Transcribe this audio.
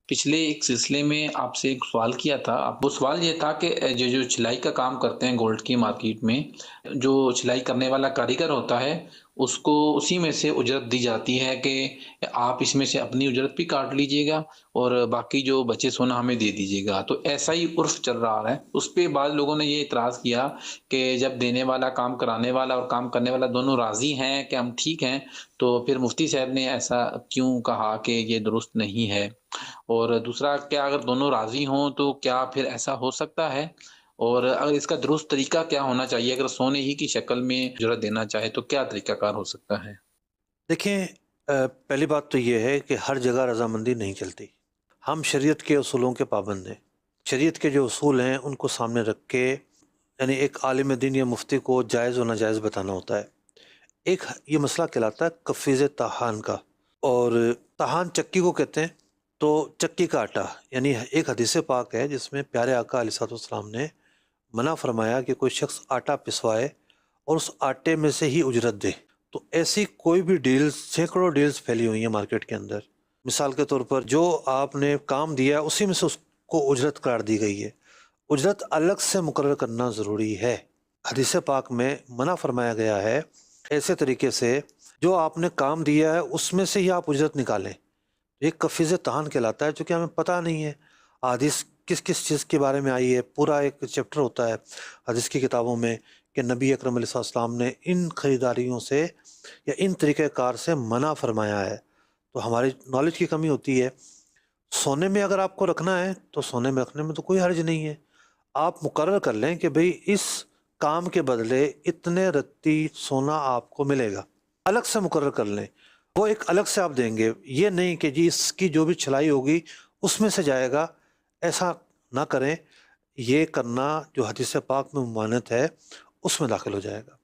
پچھلے ایک سلسلے میں آپ سے ایک سوال کیا تھا، وہ سوال یہ تھا کہ جو چھلائی کا کام کرتے ہیں گولڈ کی مارکیٹ میں، جو چھلائی کرنے والا کاریگر ہوتا ہے، اس کو اسی میں سے اجرت دی جاتی ہے کہ آپ اس میں سے اپنی اجرت بھی کاٹ لیجیے گا اور باقی جو بچے سونا ہمیں دے دیجیے گا۔ تو ایسا ہی عرف چل رہا ہے۔ اس پہ بعض لوگوں نے یہ اعتراض کیا کہ جب دینے والا، کام کرانے والا اور کام کرنے والا دونوں راضی ہیں کہ ہم ٹھیک ہیں، تو پھر مفتی صاحب نے ایسا کیوں کہا کہ یہ درست نہیں ہے؟ اور دوسرا، کیا اگر دونوں راضی ہوں تو کیا پھر ایسا ہو سکتا ہے؟ اور اگر اس کا درست طریقہ کیا ہونا چاہیے؟ اگر سونے ہی کی شکل میں اجرت دینا چاہے تو کیا طریقہ کار ہو سکتا ہے؟ دیکھیں، پہلی بات تو یہ ہے کہ ہر جگہ رضامندی نہیں چلتی۔ ہم شریعت کے اصولوں کے پابند ہیں۔ شریعت کے جو اصول ہیں ان کو سامنے رکھ کے، یعنی ایک عالم دین یا مفتی کو جائز و ناجائز بتانا ہوتا ہے۔ ایک یہ مسئلہ کہلاتا ہے کفیز تاہان کا، اور تاہان چکی کو کہتے ہیں۔ تو چکی کا آٹا، یعنی ایک حدیث پاک ہے جس میں پیارے آقا علیہ الصلوۃ والسلام نے منع فرمایا کہ کوئی شخص آٹا پسوائے اور اس آٹے میں سے ہی اجرت دے۔ تو ایسی کوئی بھی ڈیلز، سینکڑوں ڈیلز پھیلی ہوئی ہیں مارکیٹ کے اندر۔ مثال کے طور پر جو آپ نے کام دیا اسی میں سے اس کو اجرت قرار دی گئی ہے۔ اجرت الگ سے مقرر کرنا ضروری ہے۔ حدیث پاک میں منع فرمایا گیا ہے ایسے طریقے سے جو آپ نے کام دیا ہے اس میں سے ہی آپ اجرت نکالیں۔ ایک کفیز تہان کہلاتا ہے، چونکہ ہمیں پتہ نہیں ہے حدیث کس کس چیز کے بارے میں آئی ہے۔ پورا ایک چیپٹر ہوتا ہے حدیث کی کتابوں میں کہ نبی اکرم علیہ السلام نے ان خریداریوں سے یا ان طریقہ کار سے منع فرمایا ہے۔ تو ہماری نالج کی کمی ہوتی ہے۔ سونے میں اگر آپ کو رکھنا ہے تو سونے میں رکھنے میں تو کوئی حرج نہیں ہے۔ آپ مقرر کر لیں کہ بھئی اس کام کے بدلے اتنے رتی سونا آپ کو ملے گا، الگ سے مقرر کر لیں۔ وہ ایک الگ سے آپ دیں گے، یہ نہیں کہ جی اس کی جو بھی چھلائی ہوگی اس میں سے جائے گا۔ ایسا نہ کریں۔ یہ کرنا جو حدیث پاک میں ممانعت ہے اس میں داخل ہو جائے گا۔